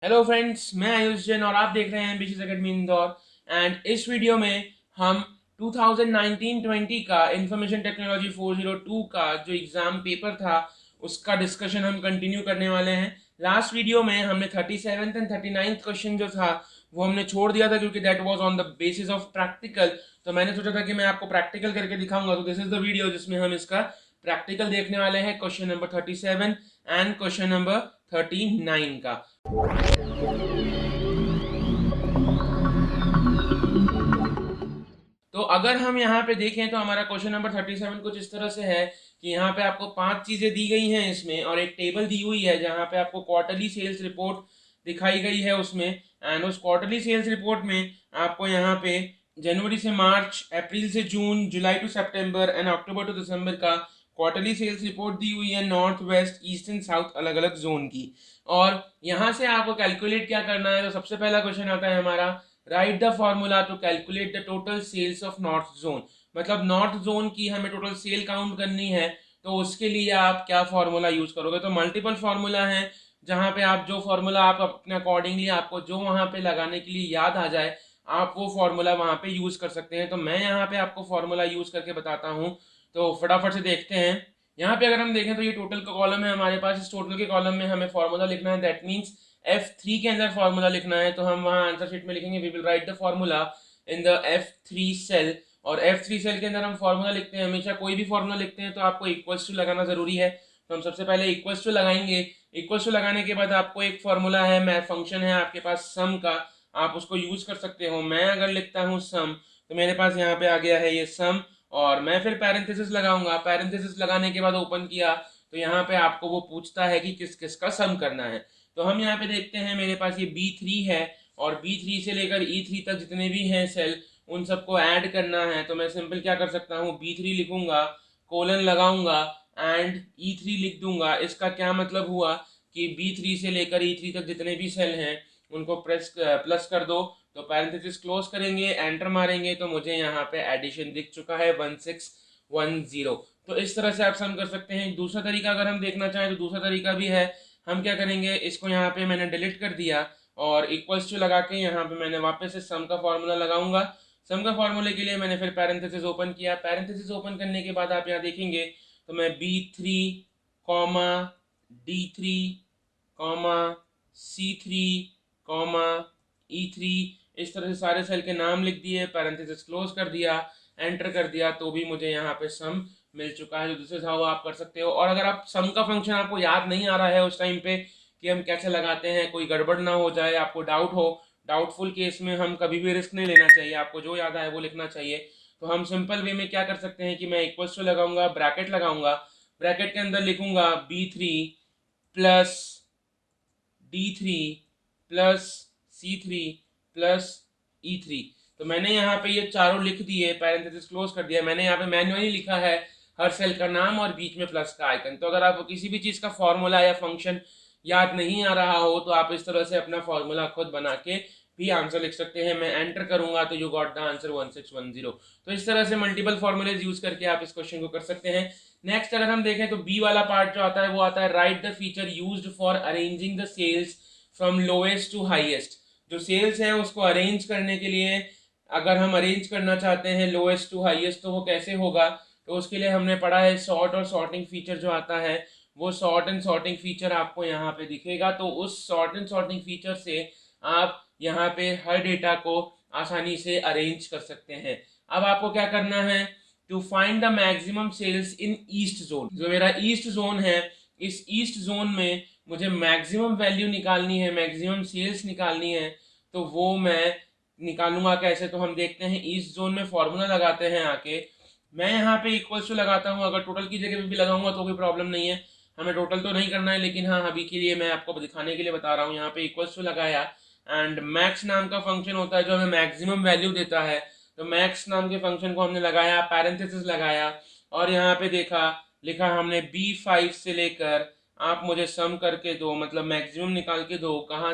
Hello friends, मैं आयुष जैन और आप देख रहे हैं बीसीएस एकेडमी इंदौर। एंड इस वीडियो में हम 2019-20 का इंफॉर्मेशन टेक्नोलॉजी 402 का जो एग्ज़ाम पेपर था उसका डिस्कशन हम कंटिन्यू करने वाले हैं। लास्ट वीडियो में हमने 37th एंड 39th क्वेश्चन जो था वो हमने छोड़ दिया था क्योंकि that was on the basis of practical. तो मैंने सोचा था कि मैं आपको प्रैक्टिकल करके दिखाऊंगा, तो दिस इज द वीडियो जिसमें हम इसका प्रैक्टिकल देखने वाले हैं, question number 37 and question number 39 का। तो अगर हम यहाँ पे देखें तो हमारा क्वेश्चन नंबर 37 कुछ इस तरह से है कि यहाँ पे आपको 5 चीजें दी गई हैं इसमें, और एक टेबल दी हुई है जहाँ पे आपको क्वार्टरली सेल्स रिपोर्ट दिखाई गई है उसमें। एंड उस क्वार्टरली सेल्स रिपोर्ट में आपको यहाँ पे जनवरी से मार्च, अप्रैल से June, July to September and October to December का क्वार्टरली सेल्स रिपोर्ट दी हुई है, north, west, east and south अलग अलग जोन की। और यहाँ से आपको कैलकुलेट क्या करना है, तो सबसे पहला क्वेश्चन आता है हमारा, write the formula to calculate the total sales of north zone. मतलब नॉर्थ जोन की हमें टोटल सेल काउंट करनी है, तो उसके लिए आप क्या फॉर्मूला यूज करोगे। तो मल्टीपल फॉर्मूला है जहाँ पे आप जो फॉर्मूला आप अपने अकॉर्डिंगली आपको जो वहाँ पे लगाने के लिए याद आ जाए आप वो फॉर्मूला वहाँ पे यूज कर सकते हैं। तो मैं यहाँ पे आपको फॉर्मूला यूज करके बताता हूँ, तो फटाफट से देखते हैं। यहाँ पे अगर हम देखें तो ये टोटल का कॉलम है हमारे पास। इस टोटल के कॉलम में हमें फॉर्मूला लिखना है, दैट मीन्स F3 के अंदर फॉर्मूला लिखना है। तो हम वहाँ आंसर शीट में लिखेंगे we will write the formula in the F3 cell. और F3 सेल के अंदर हम फॉर्मूला लिखते हैं, हमेशा कोई भी फॉर्मूला लिखते हैं तो आपको इक्वल्स टू लगाना जरूरी है। तो हम सबसे पहले इक्वल्स टू लगाएंगे। इक्वल्स टू लगाने के बाद आपको एक फॉर्मूला है, मैथ फंक्शन है आपके पास सम का, आप उसको यूज कर सकते हो। मैं अगर लिखता हूँ सम, तो मेरे पास यहाँ पे आ गया है ये सम, और मैं फिर पैरेंथेसिस लगाऊंगा। पैरेंथेसिस लगाने के बाद ओपन किया तो यहाँ पे आपको वो पूछता है कि किस किस का सम करना है। तो हम यहाँ पे देखते हैं मेरे पास ये B3 है, और B3 से लेकर E3 तक जितने भी हैं सेल उन सबको ऐड करना है। तो मैं सिंपल क्या कर सकता हूँ, B3 लिखूंगा, कोलन लगाऊंगा एंड E3 लिख दूंगा। इसका क्या मतलब हुआ कि B3 से लेकर E3 तक जितने भी सेल हैं उनको प्लस कर दो। तो पैरेंथेसिस क्लोज करेंगे, एंटर मारेंगे, तो मुझे यहाँ पे एडिशन दिख चुका है 1610। तो इस तरह से आप सम कर सकते हैं। दूसरा तरीका अगर हम देखना चाहें तो दूसरा तरीका भी है। हम क्या करेंगे, इसको यहाँ पे मैंने डिलीट कर दिया और इक्वल्स टू लगा के यहाँ पे मैंने वापस से सम का फॉर्मूला लगाऊंगा। सम का फॉर्मूले के लिए मैंने फिर पैरेंथेसिस ओपन किया। पैरेंथेसिस ओपन करने के बाद आप यहाँ देखेंगे तो मैं B3 comma D3 comma C3 comma E3 इस तरह से सारे सेल के नाम लिख दिए, पैरेंथेसिस क्लोज कर दिया, एंटर कर दिया, तो भी मुझे यहाँ पे सम मिल चुका है। तो दिस इज हाउ आप कर सकते हो। और अगर आप सम का फंक्शन आपको याद नहीं आ रहा है उस टाइम पे कि हम कैसे लगाते हैं, कोई गड़बड़ ना हो जाए, आपको डाउट हो, डाउटफुल केस में हम कभी भी रिस्क नहीं लेना चाहिए, आपको जो याद आए वो लिखना चाहिए। तो हम सिंपल वे में क्या कर सकते हैं कि मैं इक्वल्स टू लगाऊंगा, ब्रैकेट लगाऊंगा, ब्रैकेट के अंदर लिखूंगा B3 plus D3 plus C3 plus E3। तो मैंने यहाँ पे ये चारों लिख दिए, पैरेंथेसिस क्लोज कर दिया। मैंने यहाँ पे मैन्युअली लिखा है हर सेल का नाम और बीच में प्लस का आइकन। तो अगर आपको किसी भी चीज का फॉर्मूला या फंक्शन याद नहीं आ रहा हो तो आप इस तरह से अपना फॉर्मूला खुद बना के भी आंसर लिख सकते हैं। मैं एंटर करूंगा तो यू गॉट द आंसर 1610। तो इस तरह से मल्टीपल फॉर्मूलेज यूज करके आप इस क्वेश्चन को कर सकते हैं। नेक्स्ट अगर हम देखें तो बी वाला पार्ट जो आता है वो आता है write the feature used for arranging the sales from lowest to highest. जो सेल्स है उसको अरेंज करने के लिए, अगर हम अरेंज करना चाहते हैं लोएस्ट टू हाईएस्ट तो वो कैसे होगा, तो उसके लिए हमने पढ़ा है सॉर्ट और सॉर्टिंग फीचर जो आता है, वो सॉर्ट एंड सॉर्टिंग फीचर आपको यहाँ पे दिखेगा। तो उस सॉर्ट एंड सॉर्टिंग फीचर से आप यहाँ पे हर डेटा को आसानी से अरेंज कर सकते हैं। अब आपको क्या करना है, to find the maximum sales in east zone. जो मेरा ईस्ट जोन है, इस ईस्ट जोन में मुझे मैक्सिमम वैल्यू निकालनी है, मैक्सिमम सेल्स निकालनी है। तो वो मैं निकालूंगा कैसे, तो हम देखते हैं ईस्ट जोन में फॉर्मूला लगाते हैं आके। मैं यहाँ पे इक्वल्स टू लगाता हूँ, अगर टोटल की जगह पे भी लगाऊंगा तो कोई प्रॉब्लम नहीं है, हमें टोटल तो नहीं करना है, लेकिन हाँ अभी के लिए मैं आपको दिखाने के लिए बता रहा हूँ। यहाँ पे इक्वल्स टू लगाया एंड मैक्स नाम का फंक्शन होता है जो हमें मैक्सिमम वैल्यू देता है। तो मैक्स नाम के फंक्शन को हमने लगाया, पैरेंथेसिस लगाया, और यहाँ पे देखा लिखा हमने B5 से लेकर आप मुझे सम करके दो, मतलब मैक्सिमम निकाल के दो, कहाँ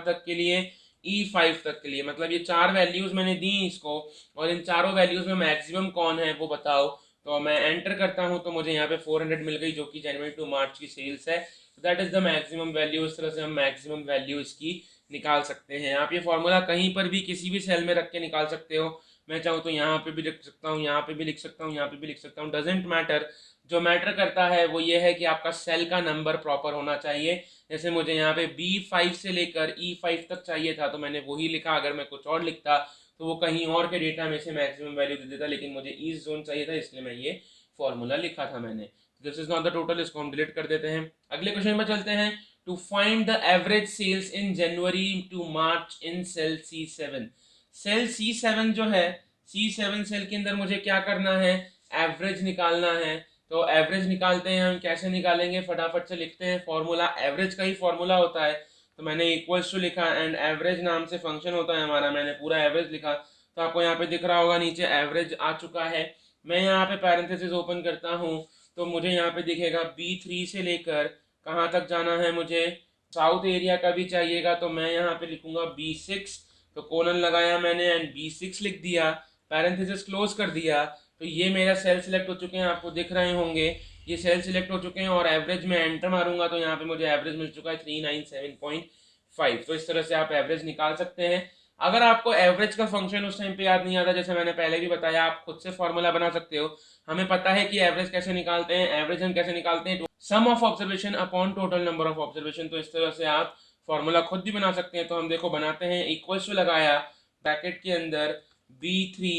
तक के लिए, E5 तक के लिए। मतलब ये चार वैल्यूज मैंने दी इसको, और इन चारों वैल्यूज में मैक्सिमम कौन है वो बताओ। तो मैं एंटर करता हूँ तो मुझे यहाँ पे 400 मिल गई, जो कि जनवरी टू मार्च की सेल्स है। That is the maximum value. इस तरह से हम मैक्सिमम वैल्यू इसकी निकाल सकते हैं। आप ये फॉर्मूला कहीं पर भी किसी भी सेल में रख के निकाल सकते हो। मैं चाहूँ तो यहाँ पे भी लिख सकता हूँ, यहाँ पे भी लिख सकता हूँ, यहाँ पे भी लिख सकता हूँ, डजेंट मैटर। जो मैटर करता है वो ये है कि आपका सेल का नंबर प्रॉपर होना चाहिए। जैसे मुझे यहाँ पे B5 से लेकर E5 तक चाहिए था तो मैंने वही लिखा। अगर मैं कुछ और लिखता तो वो कहीं और के डेटा में से मैक्सिमम वैल्यू दे देता, लेकिन मुझे ईस्ट जोन चाहिए था, इसलिए मैं ये फॉर्मूला लिखा था मैंने। This is not the total, इसको हम डिलीट कर देते हैं। अगले क्वेश्चन में चलते हैं। To find the average sales in January to March in cell C7। Cell C7 जो है, C7 सेल के अंदर मुझे क्या करना है, एवरेज निकालना है। तो एवरेज निकालते हैं हम। कैसे निकालेंगे, फटाफट से लिखते हैं फॉर्मूला। एवरेज का ही फॉर्मूला होता है, तो मैंने इक्वल्स टू लिखा एंड एवरेज नाम से फंक्शन होता है हमारा। मैंने पूरा एवरेज लिखा, तो आपको यहाँ पे दिख रहा होगा नीचे एवरेज आ चुका है। मैं यहाँ पे पैरेंथेसिस ओपन करता हूँ तो मुझे यहाँ पे दिखेगा B3 से लेकर कहाँ तक जाना है, मुझे साउथ एरिया का भी चाहिएगा, तो मैं यहाँ पे लिखूंगा B6। तो कोलन लगाया मैंने एंड B6 लिख दिया, पैरेंथेसिस क्लोज कर दिया। तो ये मेरा सेल सिलेक्ट हो चुके हैं, आपको दिख रहे होंगे ये सेल सिलेक्ट हो चुके हैं। और एवरेज में एंटर मारूंगा तो यहाँ पे मुझे एवरेज मिल चुका है 397.5। तो इस तरह से आप एवरेज निकाल सकते हैं। अगर आपको एवरेज का फंक्शन उस टाइम पे याद नहीं आता, जैसे मैंने पहले भी बताया, आप खुद से फॉर्मूला बना सकते हो। हमें पता है कि एवरेज कैसे निकालते हैं। एवरेज हम कैसे निकालते हैं, sum of observation upon total number of observation. तो इस तरह से आप फॉर्मूला खुद भी बना सकते हैं। तो हम देखो बनाते हैं। इक्वल्स टू लगाया, ब्रैकेट के अंदर B3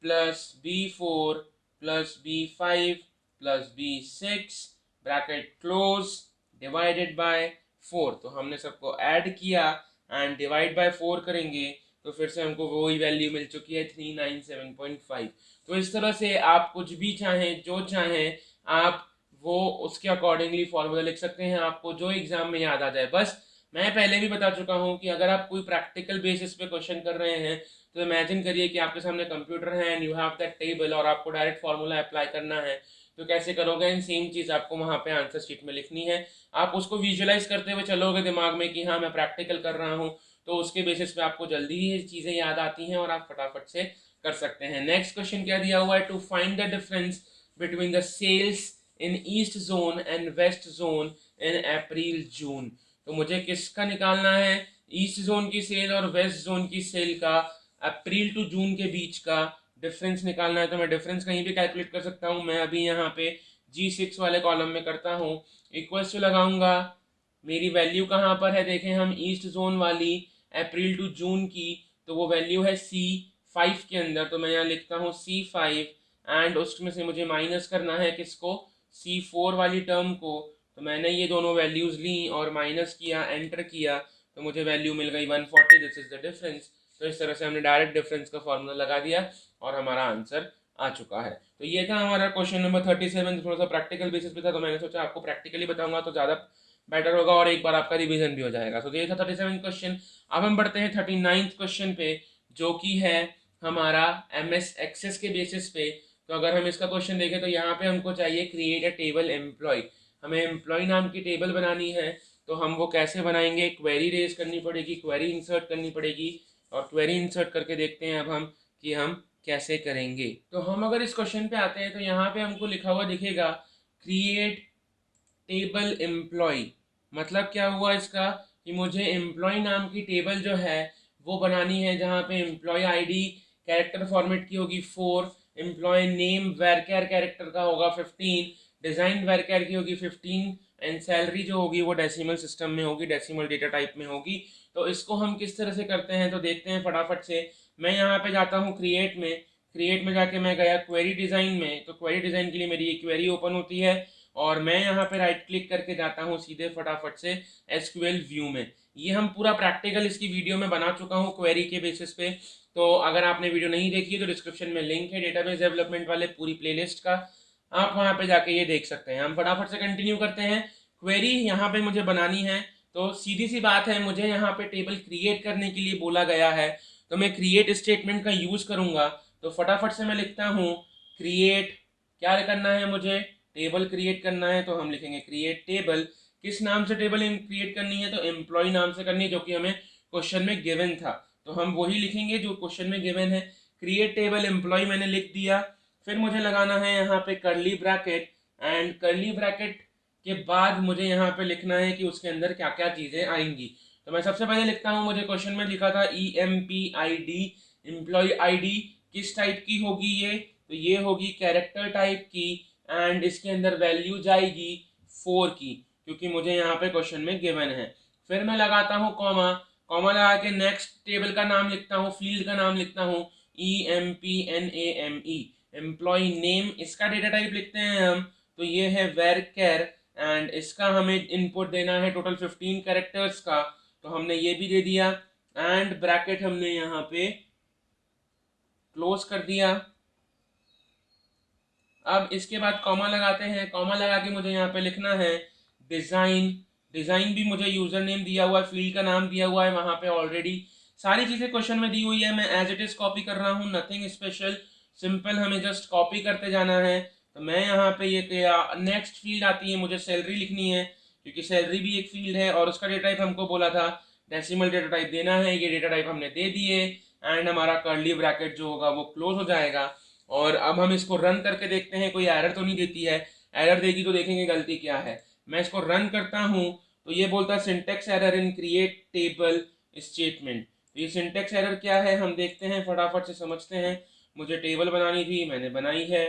plus B4 plus B5 plus B6 bracket close divided by 4। तो हमने सबको ऐड किया एंड डिवाइड बाय 4 करेंगे तो फिर से हमको वही वैल्यू मिल चुकी है 397.5। तो इस तरह से आप कुछ भी चाहें, जो चाहें आप वो उसके अकॉर्डिंगली फॉर्मूला लिख सकते हैं, आपको जो एग्जाम में याद आ जाए। बस मैं पहले भी बता चुका हूँ कि अगर आप कोई प्रैक्टिकल बेसिस पे क्वेश्चन कर रहे हैं तो इमेजिन करिए कि आपके सामने कंप्यूटर है and you have that table और आपको डायरेक्ट फार्मूला अप्लाई करना है। तो कैसे करोगे, एंड सेम चीज़ आपको वहाँ पे आंसर शीट में लिखनी है। आप उसको विजुअलाइज करते हुए चलोगे दिमाग में कि हाँ मैं प्रैक्टिकल कर रहा हूँ, तो उसके बेसिस पे आपको जल्दी ही चीज़ें याद आती हैं और आप फटाफट से कर सकते हैं। नेक्स्ट क्वेश्चन क्या दिया हुआ है, to find the difference between the sales in east zone and west zone in April June. तो मुझे किसका निकालना है, ईस्ट जोन की सेल और वेस्ट जोन की सेल का अप्रैल टू जून के बीच का डिफरेंस निकालना है। तो मैं डिफरेंस कहीं भी कैलकुलेट कर सकता हूँ। मैं अभी यहाँ पे G6 वाले कॉलम में करता हूँ। इक्वल्स टू लगाऊंगा, मेरी वैल्यू कहाँ पर है, देखें हम ईस्ट जोन वाली अप्रैल टू जून की, तो वो वैल्यू है C5 के अंदर। तो मैं यहाँ लिखता हूँ C5 एंड उसमें से मुझे माइनस करना है किसको, C4 वाली टर्म को। तो मैंने ये दोनों वैल्यूज ली और माइनस किया, एंटर किया, तो मुझे वैल्यू मिल गई 140। This is the difference. तो इस तरह से हमने डायरेक्ट डिफरेंस का फॉर्मूला लगा दिया और हमारा आंसर आ चुका है। तो ये था हमारा क्वेश्चन नंबर 37। थोड़ा सा प्रैक्टिकल बेसिस पे था, तो मैंने सोचा आपको प्रैक्टिकली बताऊंगा तो ज़्यादा बेटर होगा और एक बार आपका रिवीजन भी हो जाएगा। तो ये था 37 क्वेश्चन। अब हम बढ़ते हैं 39th क्वेश्चन पे, जो कि है हमारा MS एक्सेस के बेसिस पे। तो अगर हम इसका क्वेश्चन देखें तो यहाँ पे हमको चाहिए क्रिएट अ टेबल एम्प्लॉय। हमें एम्प्लॉय नाम की टेबल बनानी है। तो हम वो कैसे बनाएंगे, क्वेरी रेज करनी पड़ेगी, क्वेरी इंसर्ट करनी पड़ेगी और क्वेरी इंसर्ट करके देखते हैं अब हम कि हम कैसे करेंगे। तो हम अगर इस क्वेश्चन पे आते हैं तो यहाँ पे हमको लिखा हुआ दिखेगा क्रिएट टेबल एम्प्लॉय। मतलब क्या हुआ इसका, कि मुझे एम्प्लॉय नाम की टेबल जो है वो बनानी है, जहाँ पे एम्प्लॉय आईडी कैरेक्टर फॉर्मेट की होगी 4, एम्प्लॉय नेम वैरकेर कैरेक्टर का होगा 15, डिजाइन वैरकेर की होगी 15 एंड सैलरी जो होगी वो डेसिमल सिस्टम में होगी, डेसिमल डेटा टाइप में होगी। तो इसको हम किस तरह से करते हैं तो देखते हैं फटाफट से। मैं यहाँ पे जाता हूँ क्रिएट में, क्रिएट में जाके मैं गया क्वेरी डिज़ाइन में। तो क्वेरी डिज़ाइन के लिए मेरी ये क्वेरी ओपन होती है और मैं यहाँ पे राइट क्लिक करके जाता हूँ सीधे फटाफट से SQL व्यू में। ये हम पूरा प्रैक्टिकल इसकी वीडियो में बना चुका हूँ क्वेरी के बेसिस पे। तो अगर आपने वीडियो नहीं देखी है तो डिस्क्रिप्शन में लिंक है डेटाबेस डेवलपमेंट वाले पूरी प्लेलिस्ट का, आप वहाँ पे जाके ये देख सकते हैं। हम फटाफट से कंटिन्यू करते हैं। क्वेरी यहाँ पे मुझे बनानी है, तो सीधी सी बात है, मुझे यहाँ पे टेबल क्रिएट करने के लिए बोला गया है, तो मैं क्रिएट स्टेटमेंट का यूज करूंगा। तो फटाफट से मैं लिखता हूँ क्रिएट, क्या करना है मुझे, टेबल क्रिएट करना है। तो हम लिखेंगे क्रिएट टेबल। किस नाम से टेबल क्रिएट करनी है, तो एम्प्लॉय नाम से करनी है, जो कि हमें क्वेश्चन में गिवन था। तो हम वही लिखेंगे जो क्वेश्चन में गिवन है। क्रिएट टेबल एम्प्लॉय मैंने लिख दिया। फिर मुझे लगाना है यहाँ पे curly bracket, and curly bracket के बाद मुझे यहाँ पे लिखना है कि उसके अंदर क्या क्या चीज़ें आएंगी। तो मैं सबसे पहले लिखता हूँ, मुझे क्वेश्चन में लिखा था EMPID, एम्प्लॉय आईडी किस टाइप की होगी ये, तो ये होगी कैरेक्टर टाइप की, एंड इसके अंदर वैल्यू जाएगी 4 की, क्योंकि मुझे यहाँ पे क्वेश्चन में गिवन है। फिर मैं लगाता हूँ कॉमा, कॉमा लगा के नेक्स्ट टेबल का नाम लिखता हूँ, फील्ड का नाम लिखता हूँ EMPNAME, एम्प्लॉय नेम, इसका डेटा टाइप लिखते हैं हम, तो ये है varchar, एंड इसका हमें इनपुट देना है टोटल 15 कैरेक्टर्स का, तो हमने ये भी दे दिया, एंड ब्रैकेट हमने यहाँ पे क्लोज कर दिया। अब इसके बाद कॉमा लगाते हैं, कॉमा लगा के मुझे यहाँ पे लिखना है डिज़ाइन, डिज़ाइन भी मुझे यूज़र नेम दिया हुआ है, फील्ड का नाम दिया हुआ है वहाँ पे ऑलरेडी, सारी चीज़ें क्वेश्चन में दी हुई है, मैं एज इट इज़ कॉपी कर रहा हूँ, नथिंग स्पेशल, सिंपल, हमें जस्ट कॉपी करते जाना है। तो मैं यहाँ पे ये किया, नेक्स्ट फील्ड आती है, मुझे सैलरी लिखनी है, क्योंकि सैलरी भी एक फील्ड है, और उसका डेटा टाइप हमको बोला था डेसिमल डेटा टाइप देना है, ये डेटा टाइप हमने दे दिए, एंड हमारा कर्ली ब्रैकेट जो होगा वो क्लोज हो जाएगा। और अब हम इसको रन करके देखते हैं कोई एरर तो नहीं देती है, एरर देगी तो देखेंगे गलती क्या है। मैं इसको रन करता हूँ तो ये बोलता है syntax error in create table statement. तो ये सिंटेक्स एरर क्या है हम देखते हैं, फटाफट से समझते हैं। मुझे टेबल बनानी थी, मैंने बनाई है,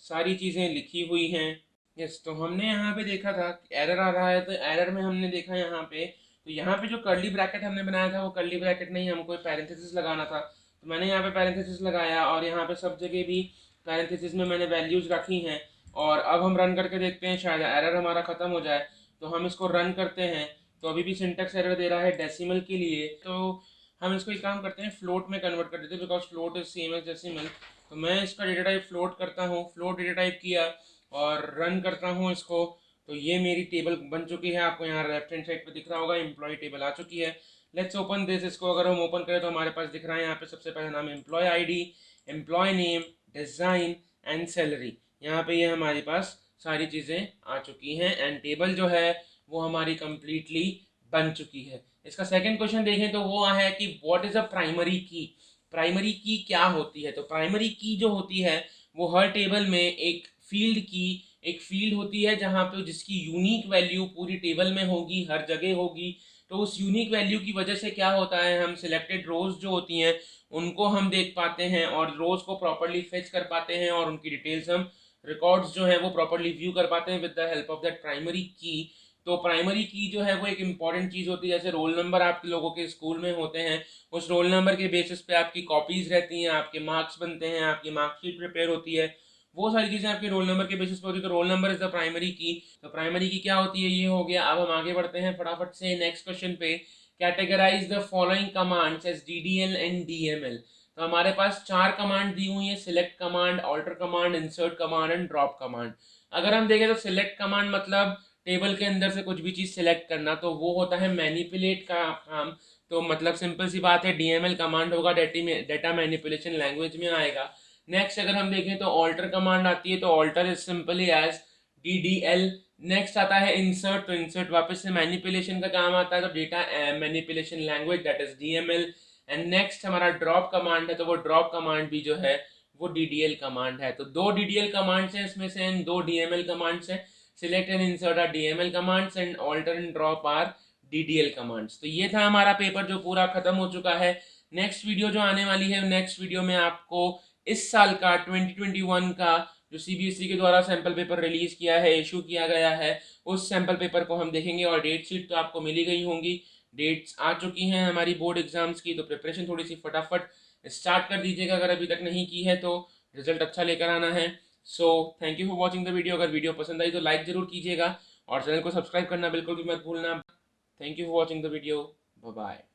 सारी चीज़ें लिखी हुई हैं। यस, तो हमने यहाँ पे देखा था एरर आ रहा है, तो एरर में हमने देखा यहाँ पे, तो यहाँ पे जो कर्ली ब्रैकेट हमने बनाया था वो कर्ली ब्रैकेट नहीं, हमको पैरेंथेसिस लगाना था, तो मैंने यहाँ पे पैरेंथेसिस लगाया, और यहाँ पे सब जगह भी पैरेंथेसिस में मैंने वैल्यूज रखी हैं। और अब हम रन करके देखते हैं, शायद एरर हमारा ख़त्म हो जाए। तो हम इसको रन करते हैं, तो अभी भी सिंटेक्स एरर दे रहा है डेसिमल के लिए, तो हम इसको एक काम करते हैं, फ्लोट में कन्वर्ट कर देते हैं, because float is same as decimal. तो मैं इसका डेटा टाइप फ्लोट करता हूँ, फ्लोट डेटा टाइप किया और रन करता हूँ इसको, तो ये मेरी टेबल बन चुकी है, आपको यहाँ लेफ्ट हैंड साइड पे दिख रहा होगा, एम्प्लॉय टेबल आ चुकी है। लेट्स ओपन दिस, इसको अगर हम ओपन करें तो हमारे पास दिख रहा है यहाँ पे सबसे पहला नाम employee ID, employee name, design and salary, यहाँ पे ये हमारे पास सारी चीज़ें आ चुकी हैं, एंड टेबल जो है वो हमारी कंप्लीटली बन चुकी है। इसका सेकंड क्वेश्चन देखें तो वो है कि व्हाट इज़ अ प्राइमरी की, प्राइमरी की क्या होती है। तो प्राइमरी की जो होती है वो हर टेबल में एक फील्ड की, एक फील्ड होती है जहाँ पे जिसकी यूनिक वैल्यू पूरी टेबल में होगी, हर जगह होगी। तो उस यूनिक वैल्यू की वजह से क्या होता है, हम सिलेक्टेड रोज जो होती हैं उनको हम देख पाते हैं, और रोज को प्रॉपरली फेच कर पाते हैं, और उनकी डिटेल्स हम रिकॉर्ड्स जो है वो प्रॉपरली व्यू कर पाते हैं with the help of that primary की। तो प्राइमरी की जो है वो एक इंपॉर्टेंट चीज़ होती है, जैसे रोल नंबर आपके लोगों के स्कूल में होते हैं, उस रोल नंबर के बेसिस पे आपकी कॉपीज रहती हैं, आपके मार्क्स बनते हैं, आपकी मार्कशीट प्रिपेयर होती है, वो सारी चीज़ें आपके रोल नंबर के बेसिस पे होती है। तो roll number is the primary की। तो प्राइमरी की क्या होती है, ये हो गया। अब हम आगे बढ़ते हैं फटाफट से नेक्स्ट क्वेश्चन पे। Categorize the following commands as DDL and DML। तो हमारे पास 4 कमांड दी हुई है, select command, alter command, insert command and drop command. अगर हम देखें तो सिलेक्ट कमांड मतलब टेबल के अंदर से कुछ भी चीज़ सिलेक्ट करना, तो वो होता है मैनिपुलेट का काम। तो मतलब सिंपल सी बात है, DML कमांड होगा, डेटा मैनिपुलेशन लैंग्वेज में आएगा। नेक्स्ट अगर हम देखें तो ऑल्टर कमांड आती है, तो alter is simply as DDL। Next आता है इंसर्ट, तो इंसर्ट वापस से मैनिपुलेशन का काम आता है, तो data manipulation language that is DML। And next हमारा ड्रॉप कमांड है, तो वो ड्रॉप कमांड भी जो है वो DDL कमांड है। तो 2 DDL कमांड्स हैं इसमें से, 2 DML कमांड्स हैं। Select and insert are DML commands and alter and drop are DDL commands. तो ये था हमारा पेपर जो पूरा खत्म हो चुका है। नेक्स्ट वीडियो जो आने वाली है, नेक्स्ट वीडियो में आपको इस साल का 2021 का जो CBSE के द्वारा सैम्पल पेपर रिलीज किया है, इशू किया गया है, उस सैम्पल पेपर को हम देखेंगे। और डेट शीट तो आपको मिली गई होंगी, डेट्स आ चुकी हैं हमारी बोर्ड एग्जाम्स की, तो प्रिपरेशन थोड़ी सी फटाफट स्टार्ट कर दीजिएगा अगर अभी तक नहीं की है, तो रिजल्ट अच्छा लेकर आना है। So thank you for watching the video. अगर वीडियो पसंद आई तो लाइक जरूर कीजिएगा, और चैनल को सब्सक्राइब करना बिल्कुल भी मत भूलना। Thank you for watching the video, bye bye.